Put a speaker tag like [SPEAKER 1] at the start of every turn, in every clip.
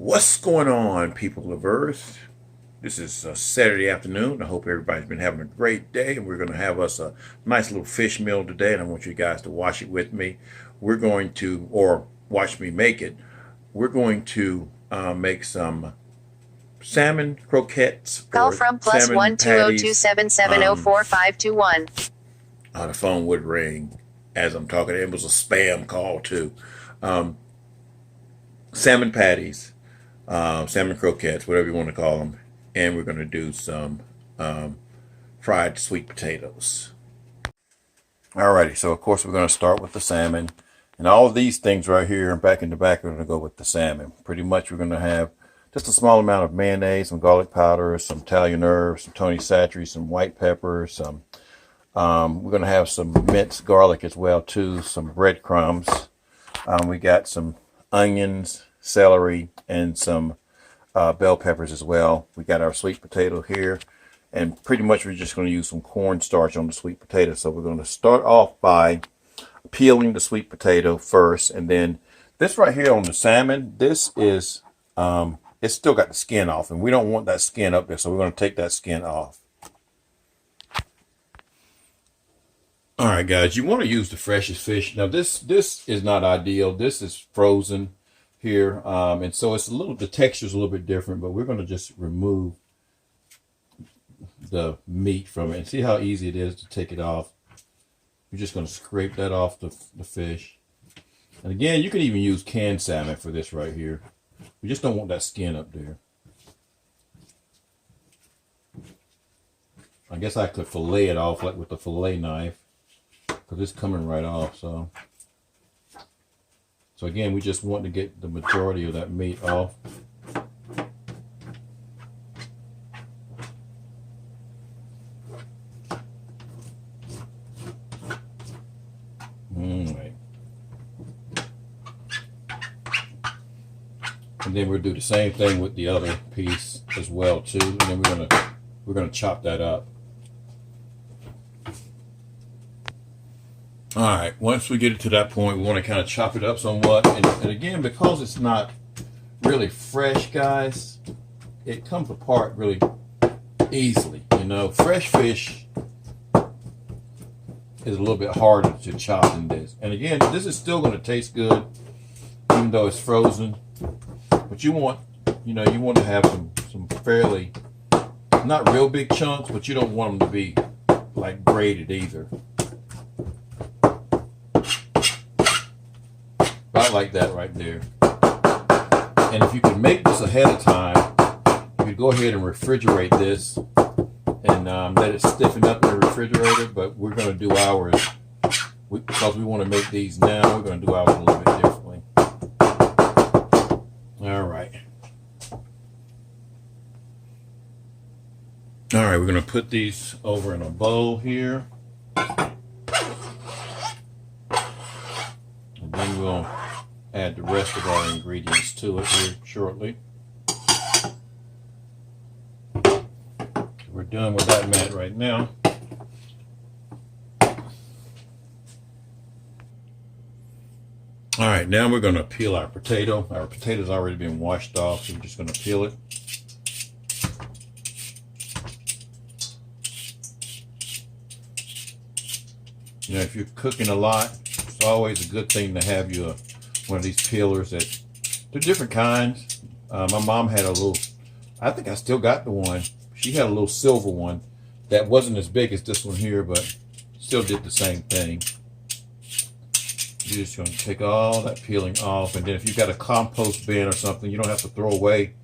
[SPEAKER 1] What's going on, people of Earth? This is Saturday afternoon. I hope everybody's been having a great day, and we're going to have us a nice little fish meal today, and I want you guys to watch it with me. We're going to, or watch me make it. We're going to make some salmon croquettes
[SPEAKER 2] Call
[SPEAKER 1] or
[SPEAKER 2] from
[SPEAKER 1] salmon
[SPEAKER 2] +1 2027
[SPEAKER 1] patties.
[SPEAKER 2] 7704521.
[SPEAKER 1] The phone would ring as I'm talking. It was a spam call too. Um, Salmon patties, salmon croquettes, whatever you want to call them, and we're going to do some um, fried sweet potatoes. Alrighty, so of course we're going to start with the salmon, and all of these things right here, back in the back, are going to go with the salmon. Pretty much, we're going to have just a small amount of mayonnaise, some garlic powder, some Italian herbs, some Tony Satchery, some white pepper, some. We're going to have some minced garlic as well too, some breadcrumbs. We got some onions, celery, and some bell peppers as well. We got our sweet potato here, and pretty much we're just going to use some cornstarch on the sweet potato. So we're going to start off by peeling the sweet potato first, and then this right here on the salmon, this is it's still got the skin off, and we don't want that skin up there, so we're going to take that skin off. All right, guys, you want to use the freshest fish. Now, this is not ideal. This is frozen here, and so it's the texture's a little bit different, but we're going to just remove the meat from it. And see how easy it is to take it off. You're just going to scrape that off the fish. And again, you can even use canned salmon for this right here. We just don't want that skin up there. I guess I could fillet it off like with the fillet knife, because it's coming right off. So again, we just want to get the majority of that meat off. All right. And then we'll do the same thing with the other piece as well too. And then we're gonna chop that up. All right, once we get it to that point, we want to kind of chop it up somewhat. And again, because it's not really fresh, guys, it comes apart really easily. You know, fresh fish is a little bit harder to chop than this. And again, this is still going to taste good, even though it's frozen. But you want to have some fairly, not real big chunks, but you don't want them to be like braided either. About like that right there. And if you can make this ahead of time, you could go ahead and refrigerate this and let it stiffen up in the refrigerator. But we're going to do ours, because we want to make these now, we're going to do ours a little bit differently. All right. All right, we're going to put these over in a bowl here. And then we'll add the rest of our ingredients to it here shortly. We're done with that mat right now. All right, now we're going to peel our potato. Our potato's already been washed off, so we're just going to peel it. You know, if you're cooking a lot, it's always a good thing to have you one of these peelers they're different kinds. My mom had a little, I think I still got the one. She had a little silver one that wasn't as big as this one here, but still did the same thing. You're just going to take all that peeling off, and then if you've got a compost bin or something, you don't have to throw away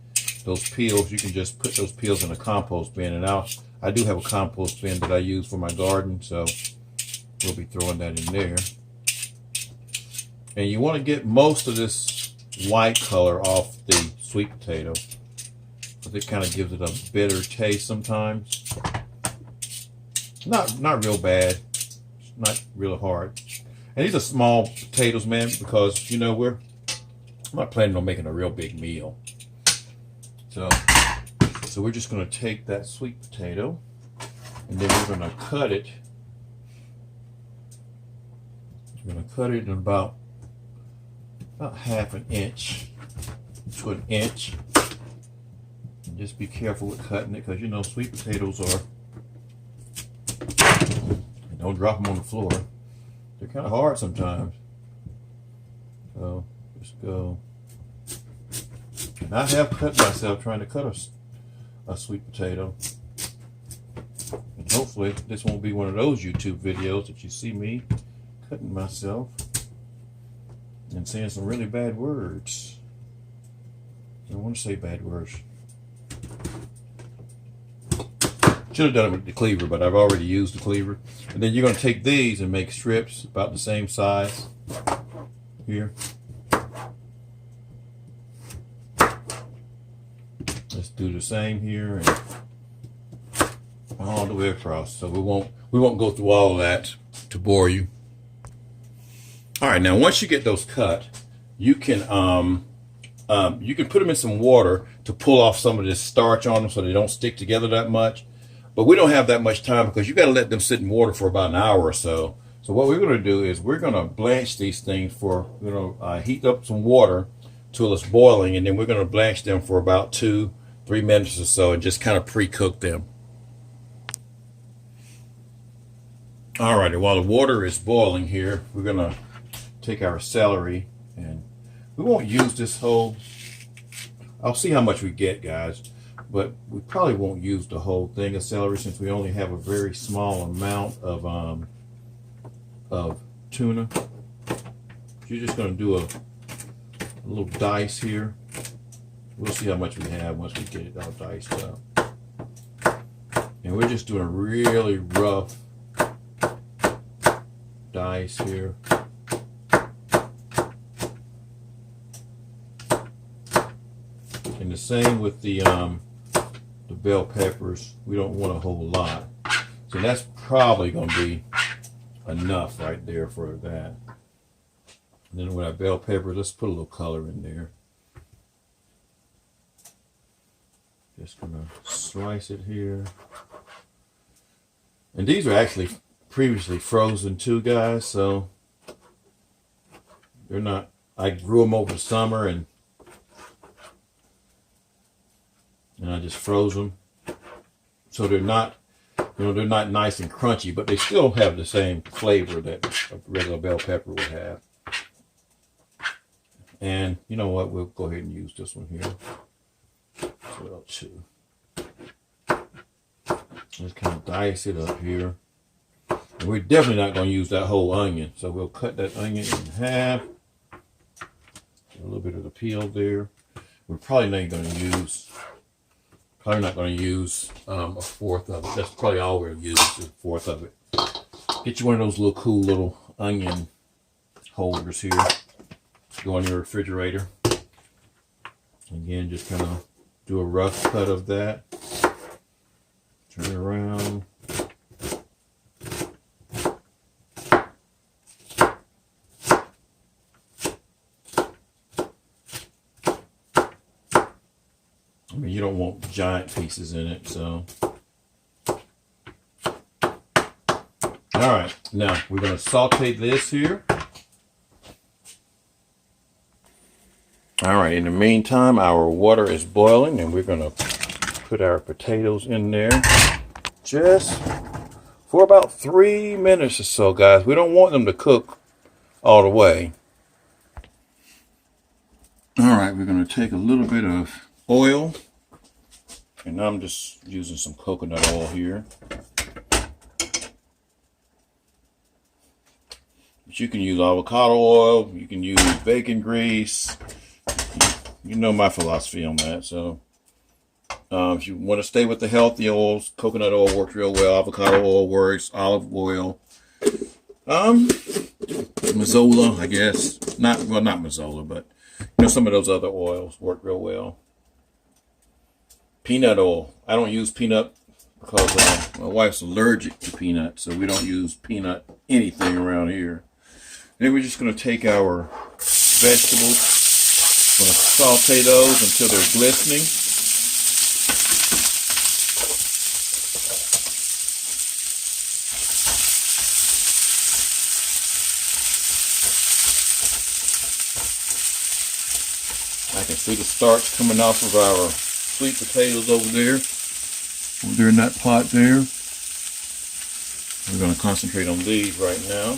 [SPEAKER 1] those peels. You can just put those peels in a compost bin, and I do have a compost bin that I use for my garden, so we'll be throwing that in there. And you want to get most of this white color off the sweet potato, because it kind of gives it a bitter taste sometimes. Not real bad, not real hard. And these are small potatoes, man, because you know I'm not planning on making a real big meal. So we're just going to take that sweet potato, and then we're going to cut it. We're going to cut it in about half an inch to an inch. And just be careful with cutting it, because you know sweet potatoes are, don't drop them on the floor. They're kind of hard sometimes. So just go. And I have cut myself trying to cut a sweet potato. And hopefully this won't be one of those YouTube videos that you see me cutting myself and saying some really bad words. I don't want to say bad words. Should have done it with the cleaver, but I've already used the cleaver. And then you're going to take these and make strips about the same size here. Let's do the same here and all the way across. So we won't go through all of that to bore you. All right, now once you get those cut, you can put them in some water to pull off some of this starch on them so they don't stick together that much. But we don't have that much time because you got to let them sit in water for about an hour or so. So what we're going to do is we're going to blanch these things for, heat up some water till it's boiling, and then we're going to blanch them for about 2-3 minutes or so and just kind of pre-cook them. All right, while the water is boiling here, we're going to take our celery, and we won't use this whole, I'll see how much we get, guys, but we probably won't use the whole thing of celery since we only have a very small amount of tuna. You're just going to do a little dice here. We'll see how much we have once we get it all diced up. And we're just doing a really rough dice here. And the same with the bell peppers. We don't want a whole lot. So that's probably going to be enough right there for that. And then with our bell peppers, let's put a little color in there. Just going to slice it here. And these are actually previously frozen too, guys, so they're not, I grew them over the summer and I just froze them. So they're not, they're not nice and crunchy, but they still have the same flavor that a regular bell pepper would have. And you know what, we'll go ahead and use this one here as well too. Just kind of dice it up here. And we're definitely not going to use that whole onion, so we'll cut that onion in half. A little bit of the peel there. We're probably not going to use, a fourth of it. That's probably all we'll use, is a fourth of it. Get you one of those little cool little onion holders here. Go in your refrigerator. Again, just kind of do a rough cut of that. Turn it around. I mean, you don't want giant pieces in it, so. All right, now we're going to saute this here. All right, in the meantime, our water is boiling and we're going to put our potatoes in there just for about 3 minutes or so, guys. We don't want them to cook all the way. All right, we're going to take a little bit of oil, and I'm just using some coconut oil here. But you can use avocado oil, you can use bacon grease. You know my philosophy on that. So if you want to stay with the healthy oils, coconut oil works real well, avocado oil works, olive oil, Mazola, I guess. Not Mazola, but some of those other oils work real well. Peanut oil. I don't use peanut because my wife's allergic to peanut, so we don't use peanut anything around here. Then we're just going to take our vegetables. I'm going to saute those until they're glistening. See the starch coming off of our sweet potatoes over there in that pot there. We're going to concentrate on these right now.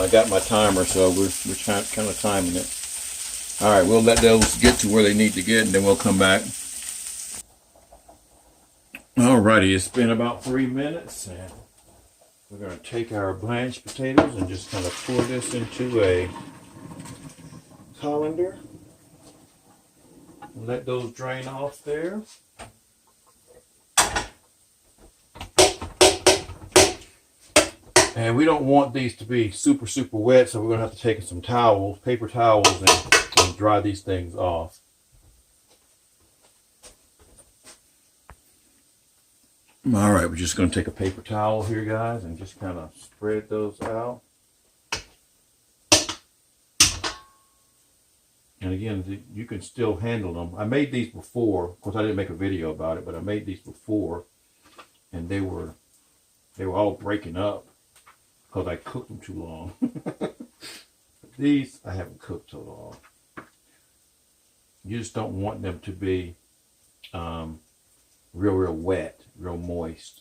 [SPEAKER 1] I got my timer, so we're kind of timing it. All right, we'll let those get to where they need to get, and then we'll come back. Alrighty, it's been about 3 minutes, and we're going to take our blanched potatoes and just kind of pour this into a colander. Let those drain off there. And we don't want these to be super wet, so we're going to have to take some towels, paper towels, and dry these things off. All right, we're just going to take a paper towel here, guys, and just kind of spread those out. And again, you can still handle them. I made these before. Of course, I didn't make a video about it, but I made these before, and they were all breaking up because I cooked them too long. These I haven't cooked so long. You just don't want them to be real wet, real moist.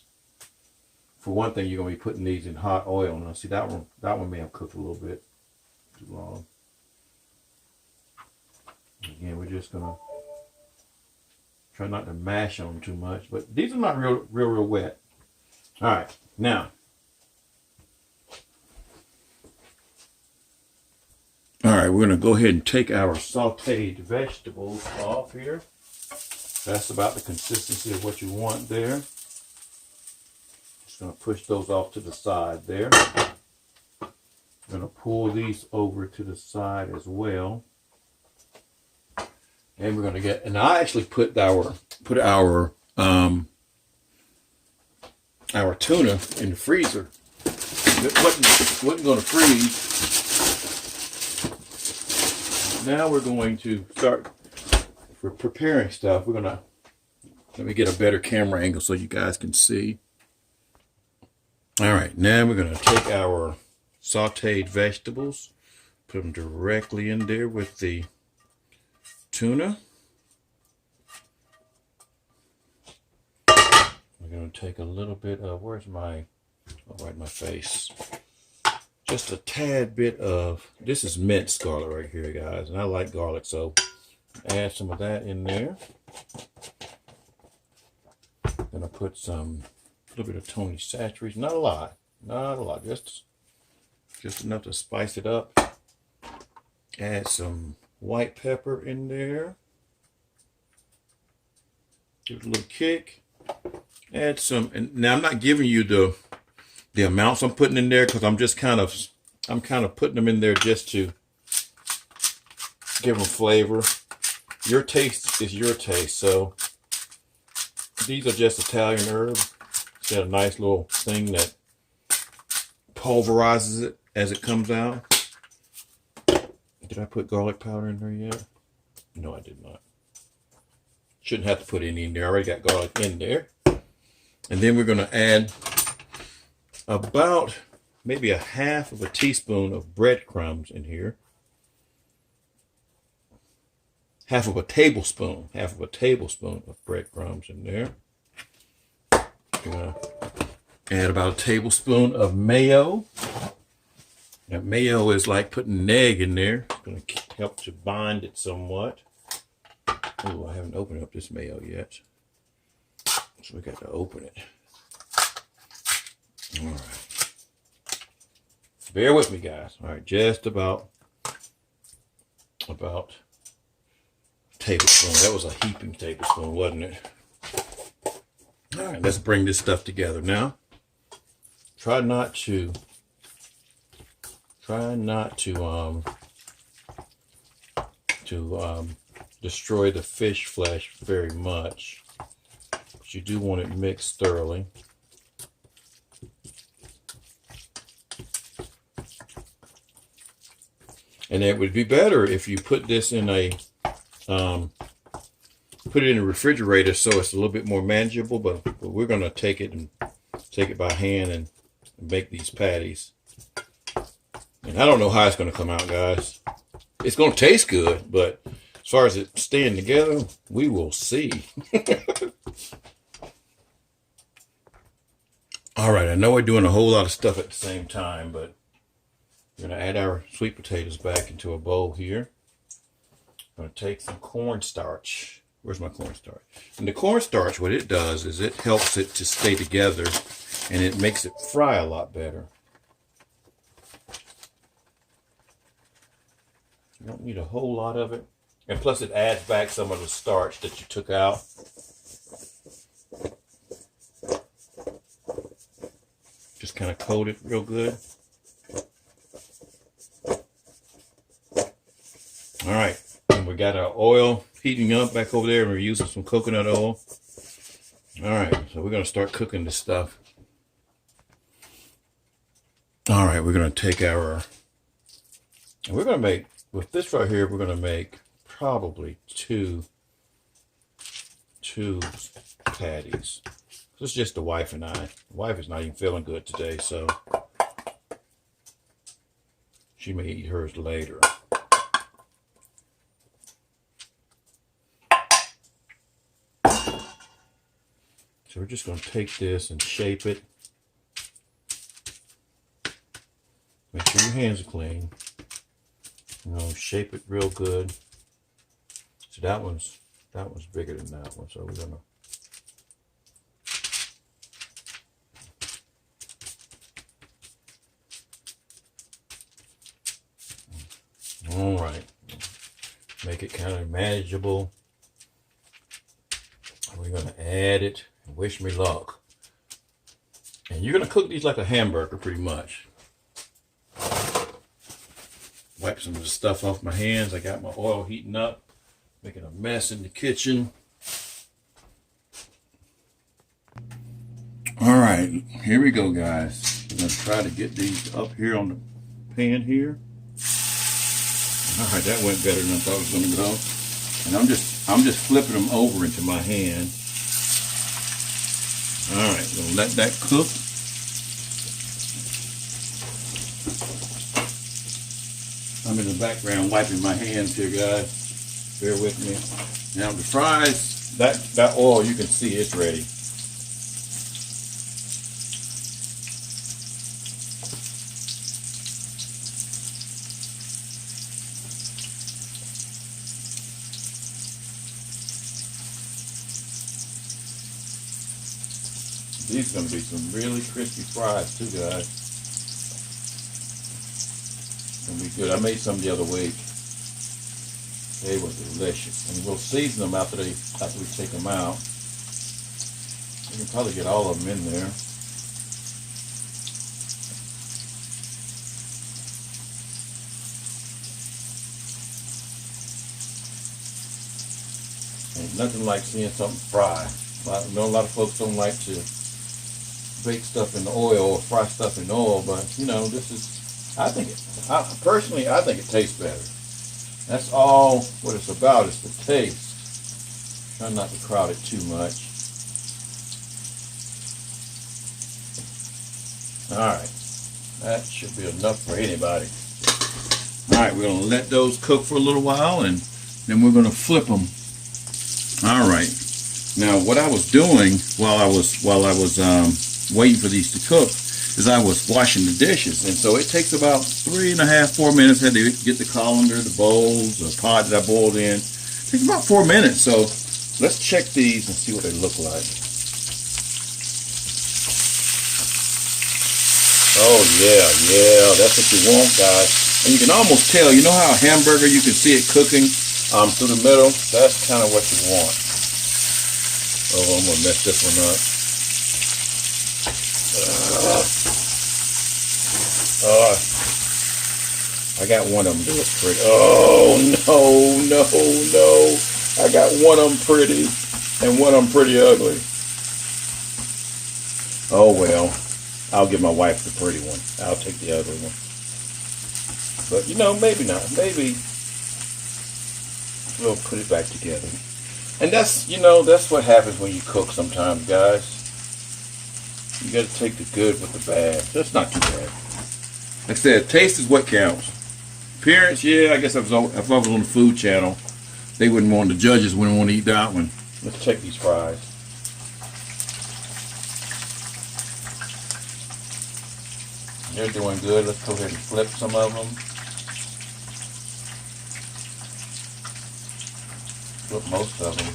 [SPEAKER 1] For one thing, you're going to be putting these in hot oil. Now, see, that one may have cooked a little bit too long. Again, we're just going to try not to mash on them too much, but these are not real wet. All right, now. All right, we're going to go ahead and take our sauteed vegetables off here. That's about the consistency of what you want there. Just going to push those off to the side there. I'm going to pull these over to the side as well. And we're going to and I actually put our tuna in the freezer. It wasn't going to freeze. Now we're going to start for preparing stuff. We're gonna let me get a better camera angle so you guys can see. All right, now we're gonna take our sauteed vegetables, put them directly in there with the tuna. We're gonna take a little bit of right in my face. Just a tad bit of, this is minced garlic right here, guys, and I like garlic, so add some of that in there. Gonna put a little bit of Tony Chachere's, not a lot, just enough to spice it up. Add some white pepper in there. Give it a little kick. Add some, and now I'm not giving you the amounts I'm putting in there because I'm kind of putting them in there just to give them flavor. Your taste is your taste, so these are just Italian herbs. It's got a nice little thing that pulverizes it as it comes out. Did I put garlic powder in there yet? No, I did not. Shouldn't have to put any in there. I already got garlic in there. And then we're going to add about maybe a half of a teaspoon of breadcrumbs in here. Half of a tablespoon of breadcrumbs in there. We're going to add about a tablespoon of mayo. Now, mayo is like putting an egg in there. It's going to help to bind it somewhat. Oh, I haven't opened up this mayo yet, so we got to open it. All right. Bear with me, guys. All right, just about a tablespoon. That was a heaping tablespoon, wasn't it? All right, let's bring this stuff together now. Try not to destroy the fish flesh very much, but you do want it mixed thoroughly. And it would be better if you put this in put it in a refrigerator so it's a little bit more manageable, but we're going to take it by hand and make these patties. And I don't know how it's going to come out, guys. It's going to taste good, but as far as it staying together, we will see. All right, I know we're doing a whole lot of stuff at the same time, but we're going to add our sweet potatoes back into a bowl here. I'm going to take some cornstarch. Where's my cornstarch? And the cornstarch, what it does is it helps it to stay together, and it makes it fry a lot better. You don't need a whole lot of it. And plus it adds back some of the starch that you took out. Just kind of coat it real good. All right, and we got our oil heating up back over there, and we're using some coconut oil. All right, so we're gonna start cooking this stuff. All right, we're gonna take and we're gonna make, with this right here, we're gonna make probably two patties. This is just the wife and I. The wife is not even feeling good today, so she may eat hers later. So we're just going to take this and shape it. Make sure your hands are clean. Shape it real good. So that one's bigger than that one. So we're gonna. All right. Make it kind of manageable. We're gonna add it. Wish me luck. And you're gonna cook these like a hamburger, pretty much. Wipe some of the stuff off my hands. I got my oil heating up, making a mess in the kitchen. All right, here we go, guys. We're gonna try to get these up here on the pan here. All right, that went better than I thought it was gonna go. And I'm just flipping them over into my hand. All right, gonna let that cook. I'm in the background wiping my hands here, guys. Bear with me. Now the fries, that oil, you can see it's ready. These are going to be some really crispy fries too, guys. It's going to be good. I made some the other week. They were delicious. And we'll season them after we take them out. We can probably get all of them in there. Ain't nothing like seeing something fry. I know a lot of folks don't like to bake stuff in the oil or fry stuff in oil, but this is, personally I think it tastes better. That's all what it's about, is the taste. Try not to crowd it too much. Alright, that should be enough for anybody. Alright, we're going to let those cook for a little while, and then we're going to flip them. Alright, now what I was doing while I was waiting for these to cook is I was washing the dishes, and so it takes about 3.5, 4 minutes. I had to get the colander, the bowls, the pot that I boiled in. It takes about 4 minutes. So let's check these and see what they look like. Oh yeah, that's what you want, guys. And you can almost tell. You know how a hamburger, you can see it cooking through the middle? That's kind of what you want. Oh, I'm gonna mess this one up. I got one of them to look pretty. Oh, no. I got one of them pretty and one of them pretty ugly. Oh, well. I'll give my wife the pretty one. I'll take the ugly one. But, maybe not. Maybe we'll put it back together. And that's what happens when you cook sometimes, guys. You got to take the good with the bad. That's not too bad. I said, taste is what counts. Appearance, yeah, I guess if I was on the food channel, they wouldn't want, the judges wouldn't want to eat that one. Let's check these fries. They're doing good. Let's go ahead and flip some of them. Flip most of them.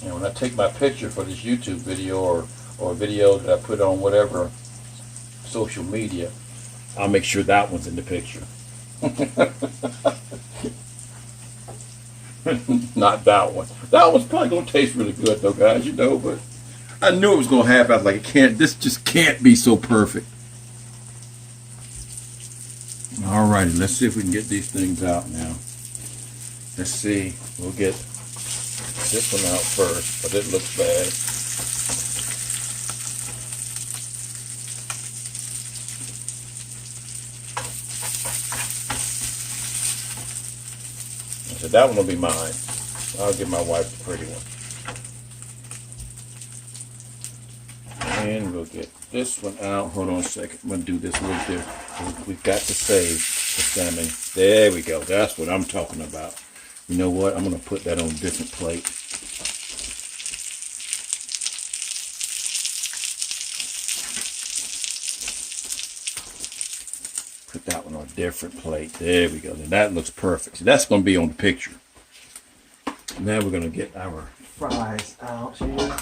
[SPEAKER 1] And when I take my picture for this YouTube video or a video that I put on whatever social media, I'll make sure that one's in the picture. Not that one. That one's probably going to taste really good though, guys, you know, but I knew it was going to happen. I was like, this just can't be so perfect. Alrighty, let's see if we can get these things out now. Let's see. We'll get this one out first, but it looks bad. I said that one will be mine. I'll give my wife the pretty one. And we'll get this one out. Hold on a second. I'm going to do this a little different. We've got to save the salmon. There we go. That's what I'm talking about. You know what? I'm going to put that on a different plate. Put that one on a different plate. There we go. Then that looks perfect. So that's going to be on the picture. Now we're going to get our fries out here.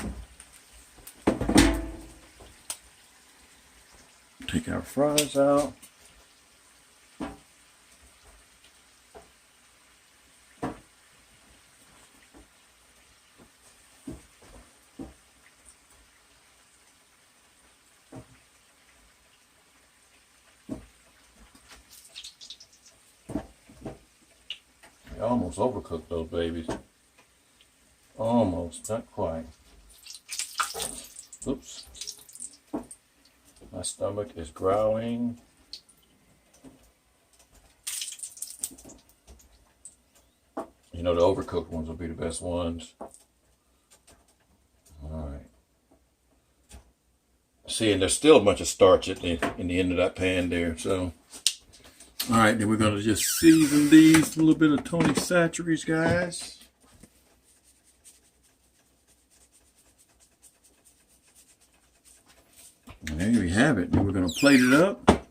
[SPEAKER 1] Take our fries out. I almost overcooked those babies. Almost, not quite. Oops. My stomach is growling. You know, the overcooked ones will be the best ones. All right. See, and there's still a bunch of starch in the end of that pan there. So, all right, then we're going to just season these with a little bit of Tony Chachere's, guys. And there we have it. Then we're going to plate it up.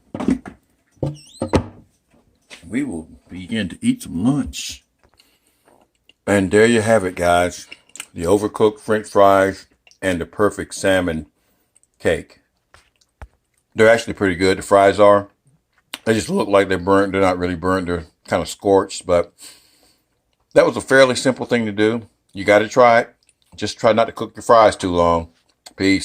[SPEAKER 1] We will begin to eat some lunch. And there you have it, guys. The overcooked French fries and the perfect salmon cake. They're actually pretty good. The fries are. They just look like they're burnt. They're not really burnt. They're kind of scorched. But that was a fairly simple thing to do. You got to try it. Just try not to cook your fries too long. Peace.